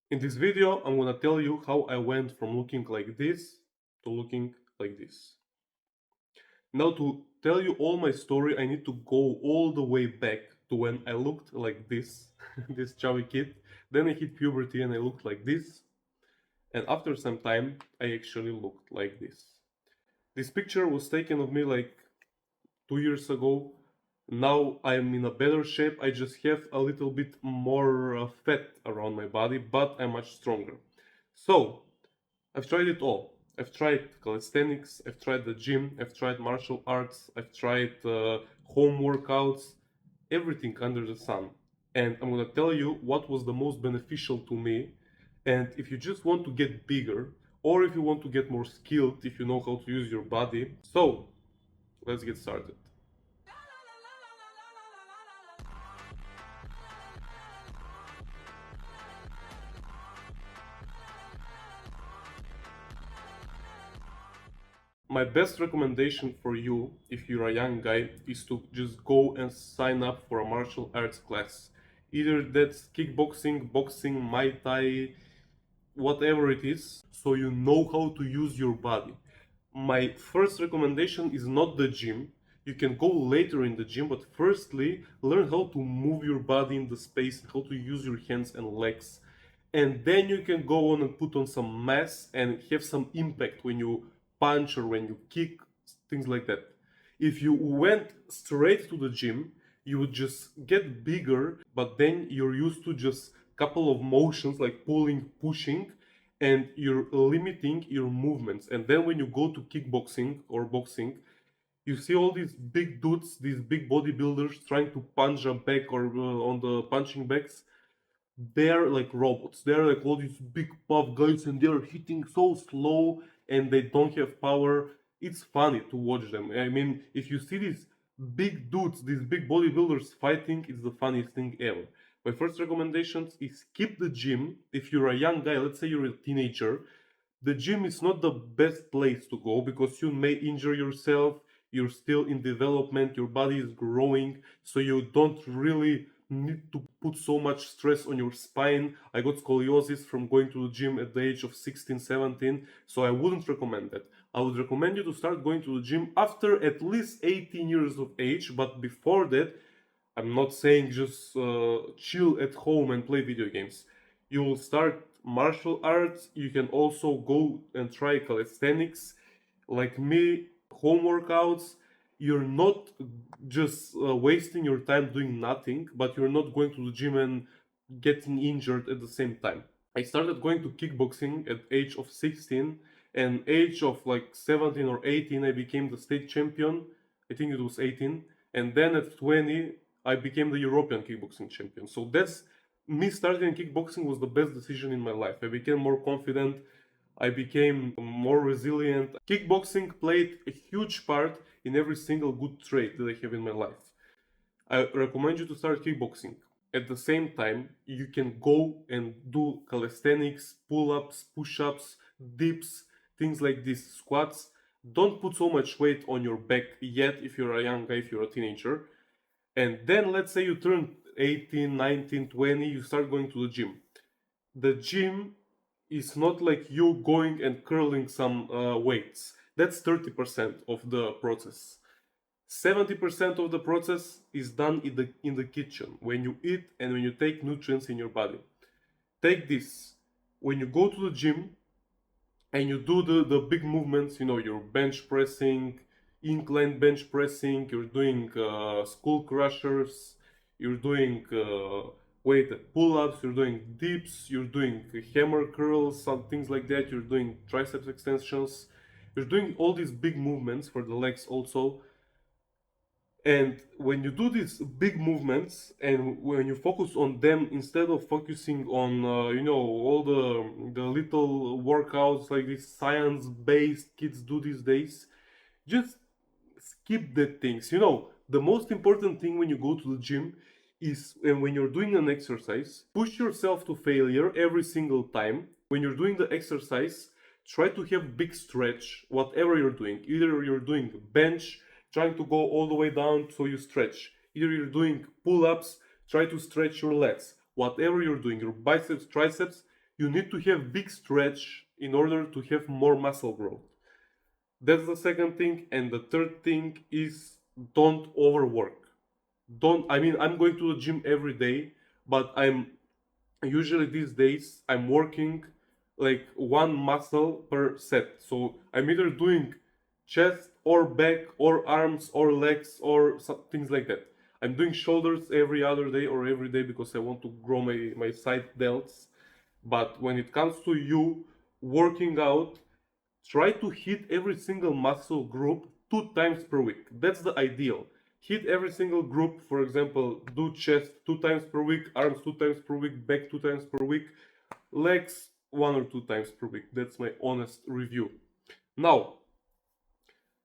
In this video, I'm gonna tell you how I went from looking like this to looking like this. Now, to tell you all my story, I need to go all the way back to when I looked like this, this chubby kid. Then I hit puberty and I looked like this. And after some time, I actually looked like this. This picture was taken of me like 2 years ago. Now I'm in a better shape. I just have a little bit more fat around my body, but I'm much stronger. So, I've tried it all. I've tried calisthenics, I've tried the gym, I've tried martial arts, I've tried home workouts, everything under the sun. And I'm gonna tell you what was the most beneficial to me. And if you just want to get bigger, or if you want to get more skilled, if you know how to use your body. So, let's get started. My best recommendation for you, if you're a young guy, is to just go and sign up for a martial arts class. Either that's kickboxing, boxing, Muay Thai, whatever it is, so you know how to use your body. My first recommendation is not the gym. You can go later in the gym, but firstly, learn how to move your body in the space, how to use your hands and legs. And then you can go on and put on some mass and have some impact when you punch or when you kick, things like that. If you went straight to the gym, you would just get bigger, but then you're used to just couple of motions like pulling, pushing, and you're limiting your movements. And then when you go to kickboxing or boxing, you see all these big dudes, these big bodybuilders trying to punch a bag or on the punching bags. They're like robots. They're like all these big buff guys and they're hitting so slow and they don't have power. It's funny to watch them. I mean, if you see these big dudes, these big bodybuilders fighting, it's the funniest thing ever. My first recommendation is skip the gym. If you're a young guy, let's say you're a teenager, the gym is not the best place to go because you may injure yourself. You're still in development, your body is growing, so you don't really need to put so much stress on your spine. I got scoliosis from going to the gym at the age of 16, 17, so I wouldn't recommend that. I would recommend you to start going to the gym after at least 18 years of age, but before that, I'm not saying just chill at home and play video games. You will start martial arts. You can also go and try calisthenics. Like me, home workouts. You're not just wasting your time doing nothing, but you're not going to the gym and getting injured at the same time. I started going to kickboxing at age of 16, and age of like 17 or 18 I became the state champion. I think it was 18, and then at 20 I became the European kickboxing champion. So that's me starting kickboxing was the best decision in my life. I became more confident, I became more resilient. Kickboxing played a huge part in every single good trait that I have in my life. I recommend you to start kickboxing. At the same time, you can go and do calisthenics, pull-ups, push-ups, dips, things like this, squats. Don't put so much weight on your back yet if you're a young guy, if you're a teenager. And then let's say you turn 18, 19, 20, you start going to the gym. The gym is not like you going and curling some weights. That's 30% of the process. 70% of the process is done in the kitchen when you eat and when you take nutrients in your body. Take this. When you go to the gym and you do the big movements, you're bench pressing, incline bench pressing, you're doing skull crushers, you're doing weighted pull-ups, you're doing dips, you're doing hammer curls, some things like that, you're doing triceps extensions, you're doing all these big movements for the legs also. And when you do these big movements and when you focus on them instead of focusing on, all the little workouts like this science-based kids do these days, just skip the things. The most important thing when you go to the gym is and when you're doing an exercise, push yourself to failure every single time. When you're doing the exercise, try to have big stretch, whatever you're doing. Either you're doing bench, trying to go all the way down so you stretch. Either you're doing pull-ups, try to stretch your legs. Whatever you're doing, your biceps, triceps, you need to have big stretch in order to have more muscle growth. That's the second thing. And the third thing is don't overwork. Don't, I mean, I'm going to the gym every day, but I'm usually these days I'm working like one muscle per set. So I'm either doing chest or back or arms or legs or things like that. I'm doing shoulders every other day or every day because I want to grow my side delts. But when it comes to you working out, try to hit every single muscle group 2 times per week. That's the ideal. Hit every single group. For example, do chest 2 times per week, arms 2 times per week, back 2 times per week, legs 1 or 2 times per week. That's my honest review. Now,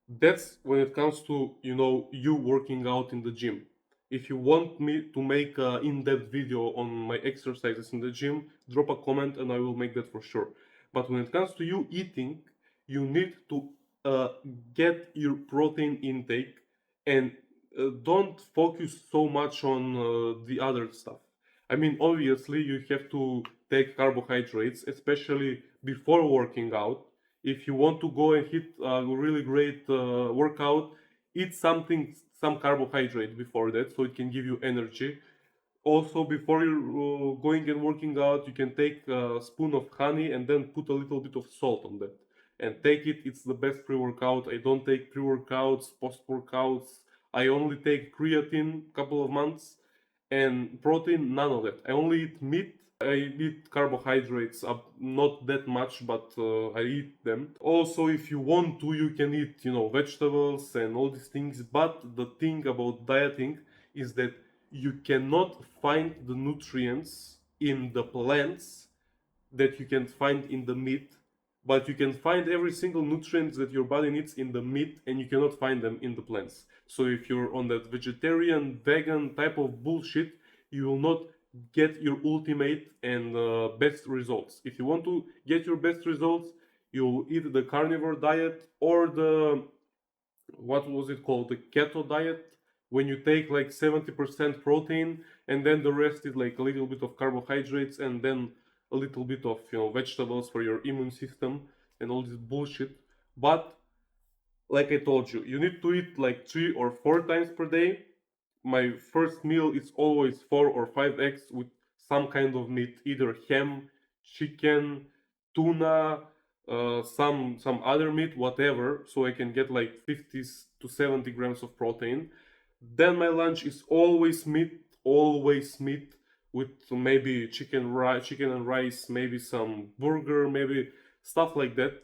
that's when it comes to you working out in the gym. If you want me to make an in-depth video on my exercises in the gym, drop a comment and I will make that for sure. But when it comes to you eating, you need to uh, get your protein intake and don't focus so much on the other stuff. I mean, obviously you have to take carbohydrates, especially before working out. If you want to go and hit a really great workout, eat some carbohydrate before that, so it can give you energy. Also, before you're going and working out, you can take a spoon of honey and then put a little bit of salt on that and take it. It's the best pre-workout. I don't take pre-workouts, post-workouts. I only take creatine couple of months, and protein, none of that. I only eat meat. I eat carbohydrates, not that much, but I eat them. Also, if you want to, you can eat, vegetables and all these things. But the thing about dieting is that you cannot find the nutrients in the plants that you can find in the meat, but you can find every single nutrient that your body needs in the meat, and you cannot find them in the plants. So if you're on that vegetarian, vegan type of bullshit, you will not get your ultimate and best results. If you want to get your best results, you'll eat the carnivore diet or the, what was it called, the keto diet, when you take like 70% protein and then the rest is like a little bit of carbohydrates and then a little bit of vegetables for your immune system and all this bullshit. But like I told you, you need to eat like 3 or 4 times per day. My first meal is always 4 or 5 eggs with some kind of meat, either ham, chicken, tuna, some other meat, whatever, so I can get like 50 to 70 grams of protein. Then my lunch is always meat with maybe chicken and rice, maybe some burger, maybe stuff like that.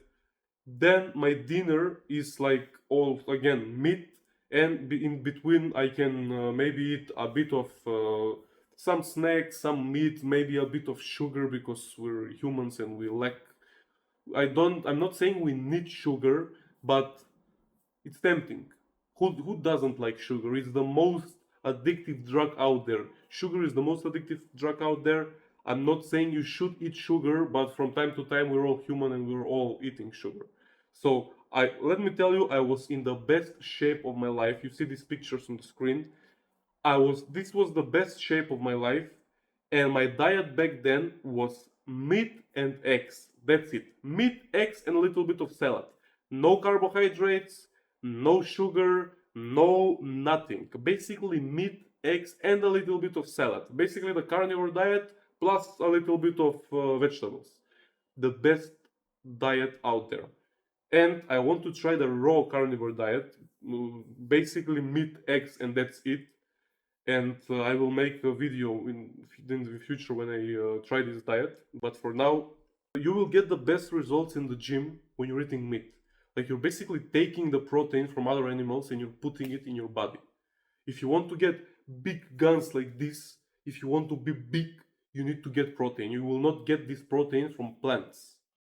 Then my dinner is like all again meat, and in between I can maybe eat a bit of some snacks, some meat, maybe a bit of sugar because we're humans and we lack. I'm not saying we need sugar, but it's tempting. Who doesn't like sugar? It's the most addictive drug out there. Sugar is the most addictive drug out there. I'm not saying you should eat sugar, but from time to time we're all human and we're all eating sugar. So let me tell you, I was in the best shape of my life. You see these pictures on the screen. This was the best shape of my life, and my diet back then was meat and eggs. That's it. Meat, eggs, and a little bit of salad. No carbohydrates, no sugar, no nothing. Basically meat, eggs, and a little bit of salad. Basically the carnivore diet plus a little bit of vegetables. The best diet out there. And I want to try the raw carnivore diet. Basically meat, eggs, and that's it. And I will make a video in the future when I try this diet. But for now, you will get the best results in the gym when you're eating meat. Like you're basically taking the protein from other animals and you're putting it in your body. If you want to get big guns like this, if you want to be big, you need to get protein. You will not get this protein from plants.